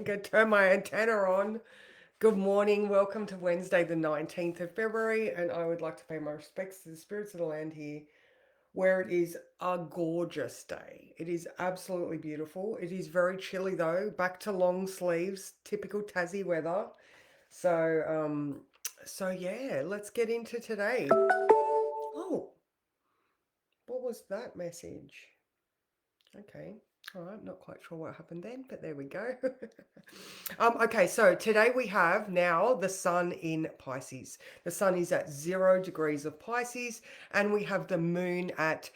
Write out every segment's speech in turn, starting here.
Go turn my antenna on. Good morning. Welcome to Wednesday, the 19th of February. And I would like to pay my respects to the spirits of the land here, where it is a gorgeous day. It is absolutely beautiful. It is very chilly though. Back to long sleeves, typical Tassie weather. So, yeah, let's get into today. Oh, what was that message? Okay. All right, not quite sure what happened then, but there we go. Okay, so today we have now the sun in Pisces. The sun is at 0 degrees of Pisces, and we have the moon at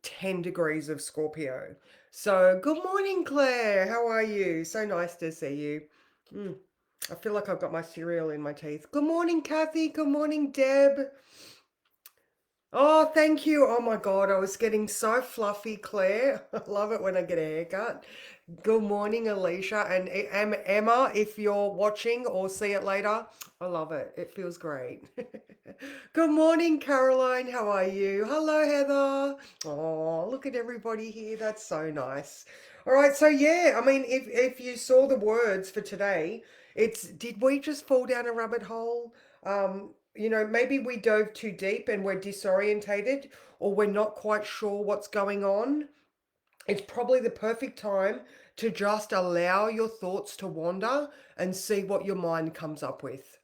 10 degrees of Scorpio. So, good morning, Claire. How are you? So nice to see you. Mm, I feel like I've got my cereal in my teeth. Good morning, Kathy. Good morning, Deb. Oh, thank you. Oh my God, I was getting so fluffy, Claire. I love it when I get a haircut. Good morning, Alicia and Emma. If you're watching or see it later, I love it. It feels great. Good morning, Caroline. How are you? Hello, Heather. Oh, look at everybody here. That's so nice. All right, so yeah, I mean, if you saw the words for today, it's did we just fall down a rabbit hole? Maybe we dove too deep and we're disorientated, or we're not quite sure what's going on. It's probably the perfect time to just allow your thoughts to wander and see what your mind comes up with.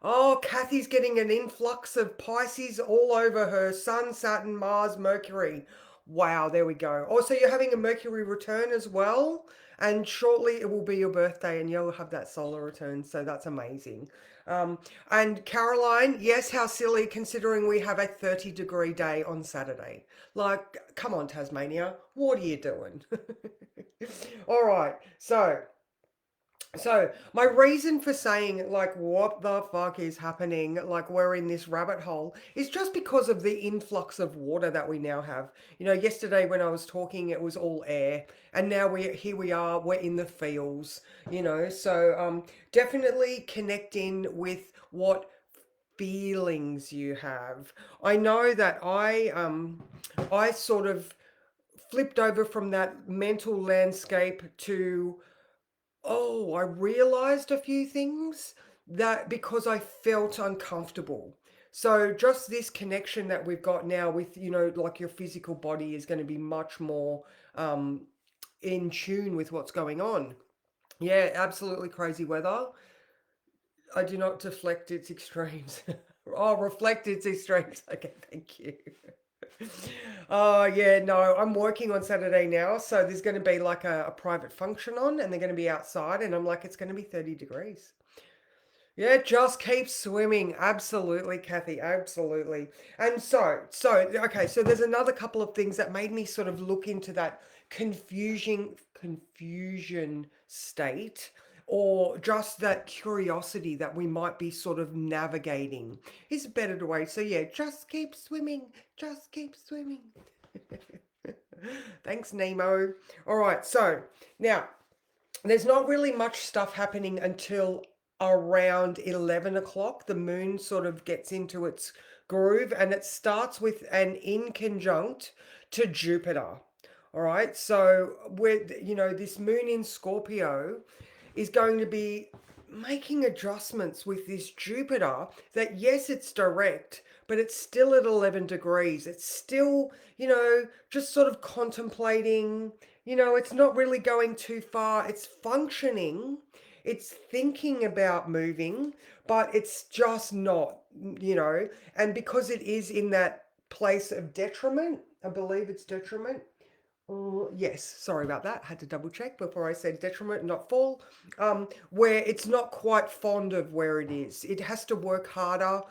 Oh, Kathy's getting an influx of Pisces all over her Sun, Saturn, Mars, Mercury. Wow, there we go. Also, you're having a Mercury return as well. And shortly it will be your birthday and you'll have that solar return. So that's amazing. Um, and Caroline, yes, how silly considering we have a 30-degree day on Saturday. Like, come on, Tasmania, what are you doing? All right, so my reason for saying like what the fuck is happening, like we're in this rabbit hole, is just because of the influx of water that we now have. Yesterday when I was talking, it was all air, and now we are, we're in the fields. Definitely connecting with what feelings you have. I know that I sort of flipped over from that mental landscape to, oh, I realized a few things that because I felt uncomfortable. So just this connection that we've got now with, like your physical body is going to be much more um, in tune with what's going on. Yeah, absolutely crazy weather. I do not deflect its extremes. Oh, reflect its extremes. Okay, thank you. Oh, yeah, no, I'm working on Saturday now. So there's going to be like a private function on, and they're going to be outside. And I'm like, it's going to be 30 degrees. Yeah, just keep swimming. Absolutely, Kathy. Absolutely. And okay, so there's another couple of things that made me sort of look into that confusion state, or just that curiosity that we might be sort of navigating is a better way. So yeah, just keep swimming. Just keep swimming. Thanks, Nemo. All right, so now there's not really much stuff happening until around 11 o'clock. The moon sort of gets into its groove, and it starts with an inconjunct to Jupiter. All right, so this moon in Scorpio is going to be making adjustments with this Jupiter that, yes, it's direct, but it's still at 11 degrees. It's still, just sort of contemplating. It's not really going too far. It's functioning. It's thinking about moving, but it's just not, and because it is in that place of detriment, I believe it's detriment. Yes, sorry about that. Had to double check before I said detriment, not fall. Where it's not quite fond of where it is. It has to work harder.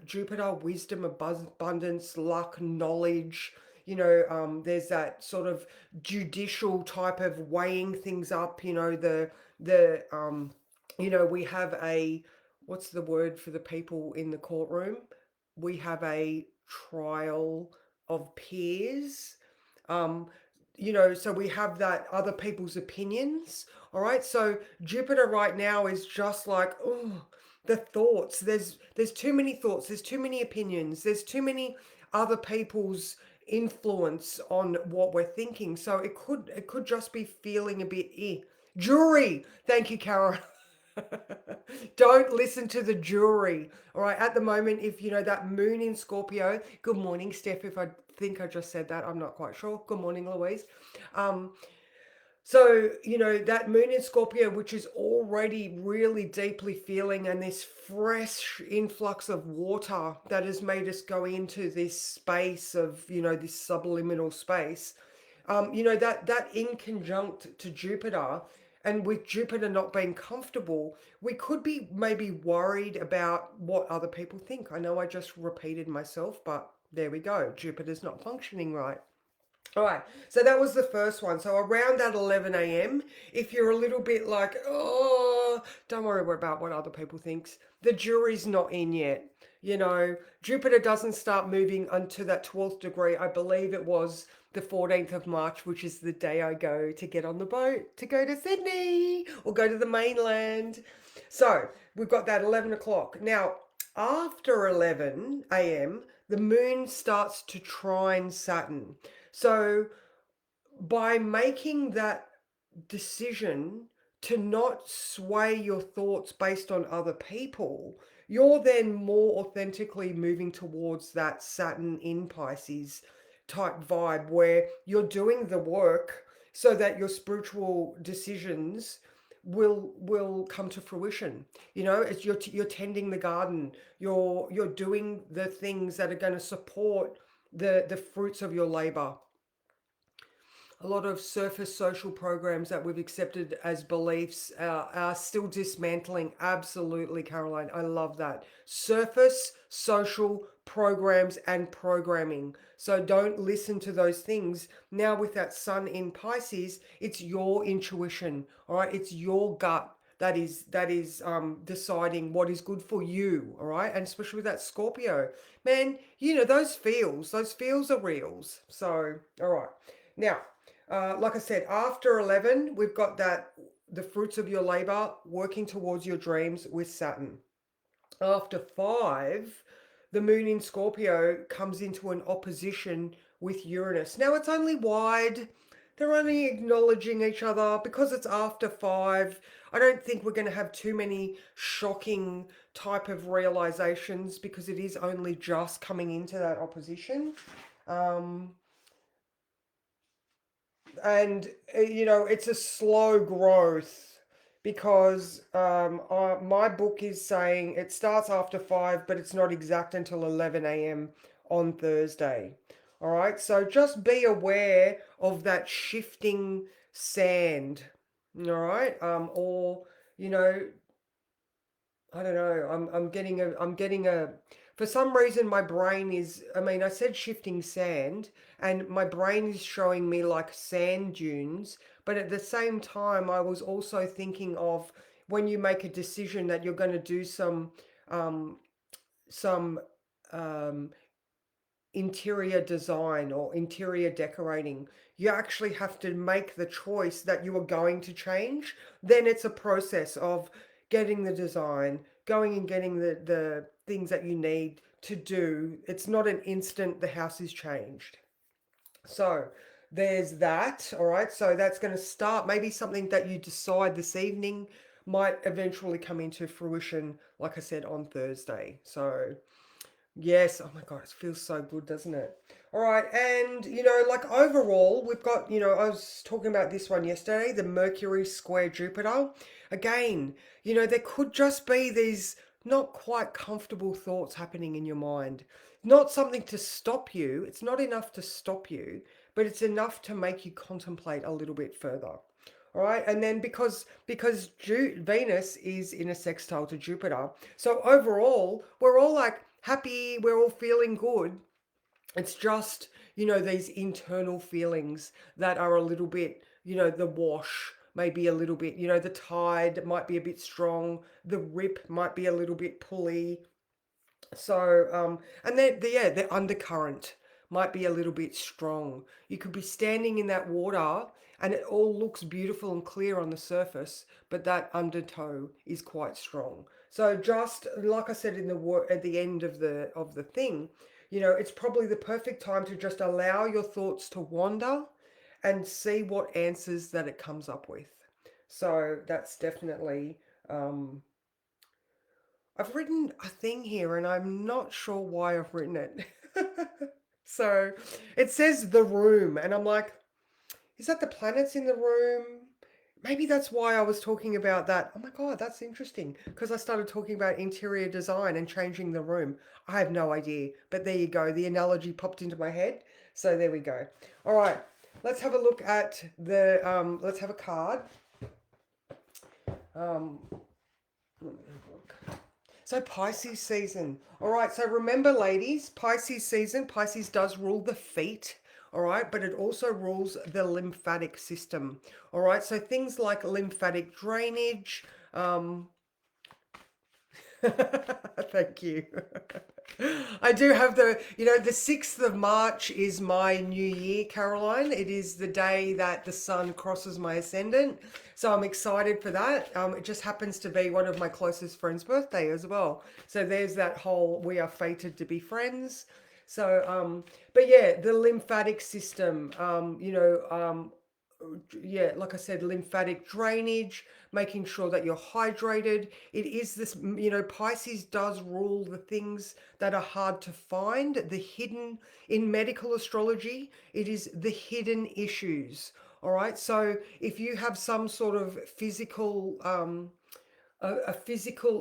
Jupiter, wisdom, abundance, luck, knowledge. There's that sort of judicial type of weighing things up. We have a, what's the word for the people in the courtroom? We have a trial of peers. Um, so we have that other people's opinions. All right. So Jupiter right now is just like, oh, the thoughts. There's too many thoughts. There's too many opinions. There's too many other people's influence on what we're thinking. So it could just be feeling a bit jury. Thank you, Carol. Don't listen to the jury. All right. At the moment, if you know that moon in Scorpio, good morning, Steph. If I think I just said that, I'm not quite sure. Good morning, Louise. Um, so, that moon in Scorpio, which is already really deeply feeling, and this fresh influx of water that has made us go into this space of, this subliminal space, that in conjunct to Jupiter, and with Jupiter not being comfortable, we could be maybe worried about what other people think. I know I just repeated myself, but there we go. Jupiter's not functioning right. All right, so that was the first one. So around that 11 a.m., if you're a little bit like, oh, don't worry about what other people thinks. The jury's not in yet. Jupiter doesn't start moving until that 12th degree. I believe it was the 14th of March, which is the day I go to get on the boat to go to Sydney or go to the mainland. So we've got that 11 o'clock. Now, after 11 a.m., the moon starts to trine Saturn. So by making that decision to not sway your thoughts based on other people, you're then more authentically moving towards that Saturn in Pisces type vibe where you're doing the work so that your spiritual decisions will come to fruition. It's you're tending the garden, you're doing the things that are going to support the fruits of your labor. A lot of surface social programs that we've accepted as beliefs are still dismantling. Absolutely, Caroline. I love that. Surface social programs and programming. So don't listen to those things. Now, with that sun in Pisces, it's your intuition, all right? It's your gut that is deciding what is good for you, all right? And especially with that Scorpio, man, those feels are reals. So, all right. Now, like I said, after 11, we've got that the fruits of your labor working towards your dreams with Saturn. After 5, the moon in Scorpio comes into an opposition with Uranus. Now it's only wide. They're only acknowledging each other because it's after 5. I don't think we're going to have too many shocking type of realizations because it is only just coming into that opposition. Um, and it's a slow growth because my book is saying it starts after 5, but it's not exact until 11 a.m. on Thursday. All right, so just be aware of that shifting sand. All right, or you know I don't know. I'm getting a for some reason my brain is, I mean, I said shifting sand and my brain is showing me like sand dunes, but at the same time I was also thinking of when you make a decision that you're going to do um some um interior design or interior decorating, you actually have to make the choice that you are going to change. Then it's a process of getting the design, going and getting the things that you need to do. It's not an instant, the house is changed. So there's that. All right. So that's going to start. Maybe something that you decide this evening might eventually come into fruition, like I said, on Thursday. So yes, oh my God, it feels so good, doesn't it? All right, and like overall, we've got, I was talking about this one yesterday, the Mercury square Jupiter. Again, there could just be these not quite comfortable thoughts happening in your mind. Not something to stop you, it's not enough to stop you, but it's enough to make you contemplate a little bit further. All right, and then because Venus is in a sextile to Jupiter, so overall we're all like happy, we're all feeling good. It's just these internal feelings that are a little bit, the wash maybe a little bit, the tide might be a bit strong, the rip might be a little bit pulley. So, and then the undercurrent might be a little bit strong. You could be standing in that water and it all looks beautiful and clear on the surface, but that undertow is quite strong. So just like I said in the at the end of the thing, it's probably the perfect time to just allow your thoughts to wander and see what answers that it comes up with. So that's definitely, um, I've written a thing here and I'm not sure why I've written it. So it says the room, and I'm like, is that the planets in the room? Maybe that's why I was talking about that. Oh my God, that's interesting. Because I started talking about interior design and changing the room. I have no idea. But there you go. The analogy popped into my head. So there we go. All right. Let's have a look at let's have a card. Um, so Pisces season. All right. So remember, ladies, Pisces season. Pisces does rule the feet. All right. But it also rules the lymphatic system. All right. So things like lymphatic drainage. Thank you. I do have the 6th of March is my new year, Caroline. It is the day that the sun crosses my ascendant. So I'm excited for that. It just happens to be one of my closest friends' birthday as well. So there's that whole we are fated to be friends. So, but yeah, the lymphatic system, yeah, like I said, lymphatic drainage, making sure that you're hydrated. It is this, Pisces does rule the things that are hard to find, the hidden in medical astrology. It is the hidden issues. All right. So if you have some sort of a physical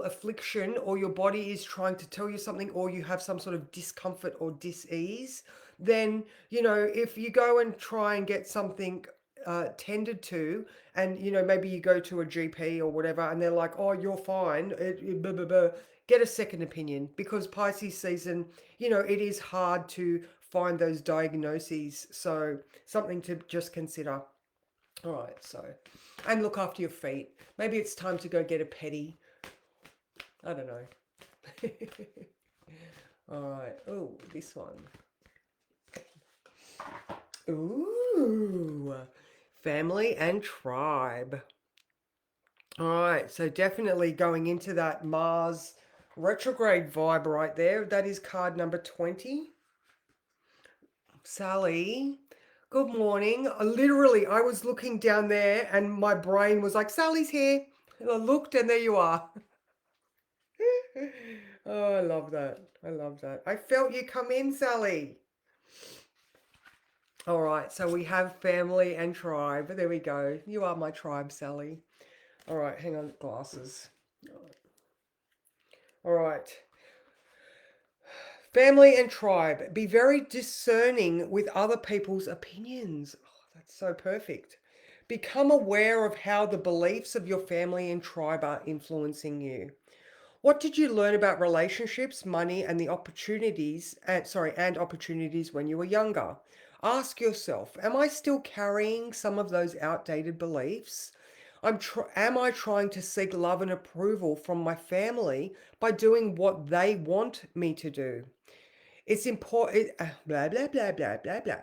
affliction, or your body is trying to tell you something, or you have some sort of discomfort or dis-ease, then if you go and try and get something tended to, and maybe you go to a GP or whatever and they're like, oh, you're fine, blah, blah, blah. Get a second opinion, because Pisces season, it is hard to find those diagnoses. So something to just consider. All right, so, and look after your feet. Maybe it's time to go get a pedi. I don't know. All right. Oh, this one. Ooh, family and tribe. All right, so definitely going into that Mars retrograde vibe right there. That is card number 20. Sally, good morning. Literally, I was looking down there and my brain was like, Sally's here. And I looked and there you are. Oh, I love that. I love that. I felt you come in, Sally. All right, so we have family and tribe. There we go. You are my tribe, Sally. All right, hang on, glasses. All right. Family and tribe. Be very discerning with other people's opinions. Oh, that's so perfect. Become aware of how the beliefs of your family and tribe are influencing you. What did you learn about relationships, money, and the and opportunities when you were younger? Ask yourself, am I still carrying some of those outdated beliefs? Am I trying to seek love and approval from my family by doing what they want me to do? It's important, blah, blah, blah, blah, blah, blah.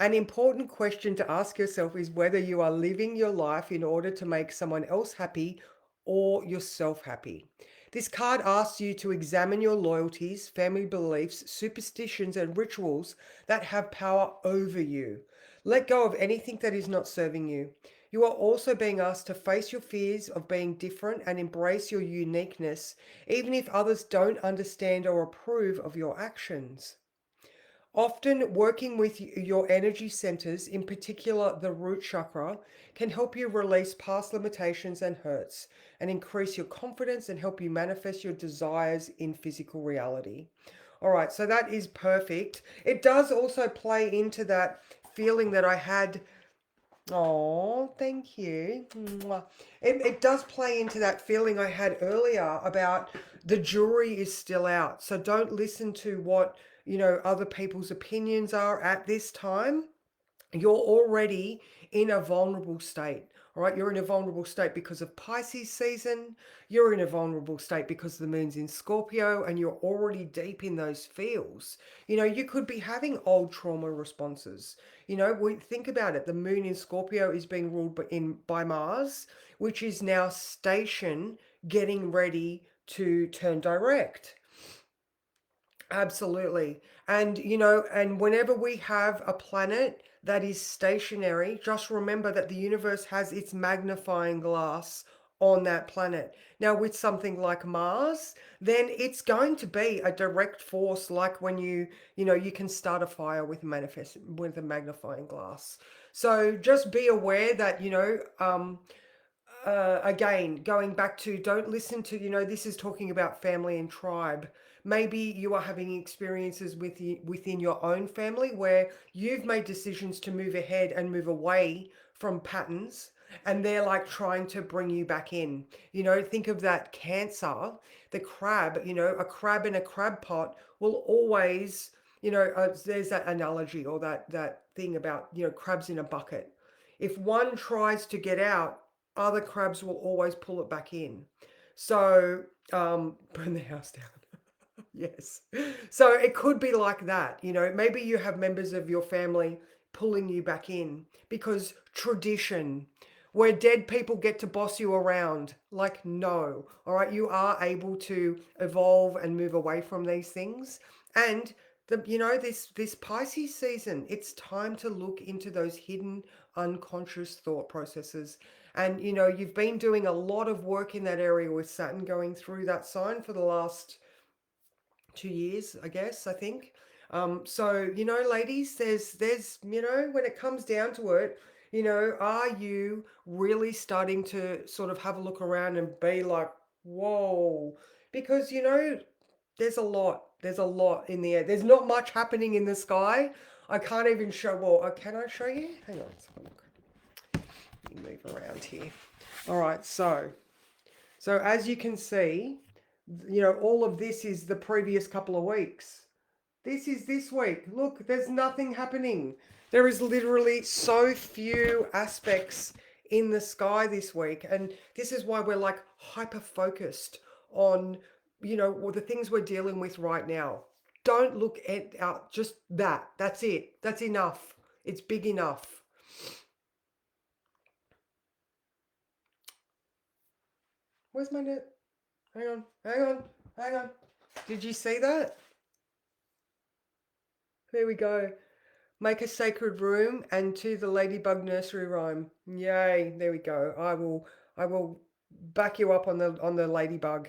An important question to ask yourself is whether you are living your life in order to make someone else happy or yourself happy. This card asks you to examine your loyalties, family beliefs, superstitions, and rituals that have power over you. Let go of anything that is not serving you. You are also being asked to face your fears of being different and embrace your uniqueness, even if others don't understand or approve of your actions. Often, working with your energy centers, in particular the root chakra, can help you release past limitations and hurts and increase your confidence and help you manifest your desires in physical reality. All right, so that is perfect. It does also play into that feeling that I had. Oh, thank you. Mwah. It does play into that feeling I had earlier about the jury is still out. So don't listen to what, other people's opinions are at this time. You're already in a vulnerable state. All right, you're in a vulnerable state because of Pisces season. You're in a vulnerable state because the moon's in Scorpio and you're already deep in those feels. You could be having old trauma responses. We think about it. The moon in Scorpio is being ruled by Mars, which is now station getting ready to turn direct. Absolutely. And, you know, and whenever we have a planet that is stationary, just remember that the universe has its magnifying glass on that planet. Now, with something like Mars, then it's going to be a direct force, like when you know, you can start a fire with with a magnifying glass. So just be aware that, again, going back to don't listen to, this is talking about family and tribe. Maybe you are having experiences within your own family where you've made decisions to move ahead and move away from patterns, and they're like trying to bring you back in. Think of that Cancer, the crab, a crab in a crab pot will always, there's that analogy or that thing about, crabs in a bucket. If one tries to get out, other crabs will always pull it back in. So, burn the house down. Yes. So it could be like that. Maybe you have members of your family pulling you back in because tradition, where dead people get to boss you around. Like, no. All right. You are able to evolve and move away from these things. And this Pisces season, it's time to look into those hidden unconscious thought processes. And you've been doing a lot of work in that area with Saturn going through that sign for the last 2 years, I guess, I think. So, ladies, there's, when it comes down to it, are you really starting to sort of have a look around and be like, whoa? Because, there's a lot in the air. There's not much happening in the sky. I can't even show, well, can I show you? Hang on, let's have a look. Let me move around here. All right, so as you can see, all of this is the previous couple of weeks. This is this week. Look, there's nothing happening. There is literally so few aspects in the sky this week. And this is why we're like hyper focused on, the things we're dealing with right now. Don't look at out just that. That's it. That's enough. It's big enough. Where's my net? Hang on, hang on, hang on. Did you see that? There we go. Make a sacred room and to the ladybug nursery rhyme. Yay, there we go. I will back you up on the ladybug.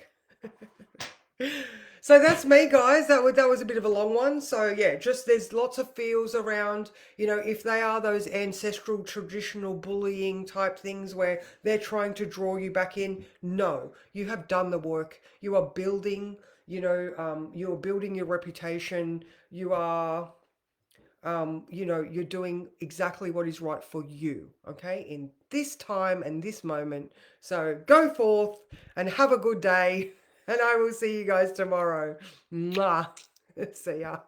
So that's me, guys. That was a bit of a long one. So yeah, just there's lots of feels around, if they are those ancestral traditional bullying type things where they're trying to draw you back in. No, you have done the work. You are building, you're building your reputation. You are you're doing exactly what is right for you, okay, in this time and this moment. So go forth and have a good day, and I will see you guys tomorrow. Mwah. See ya.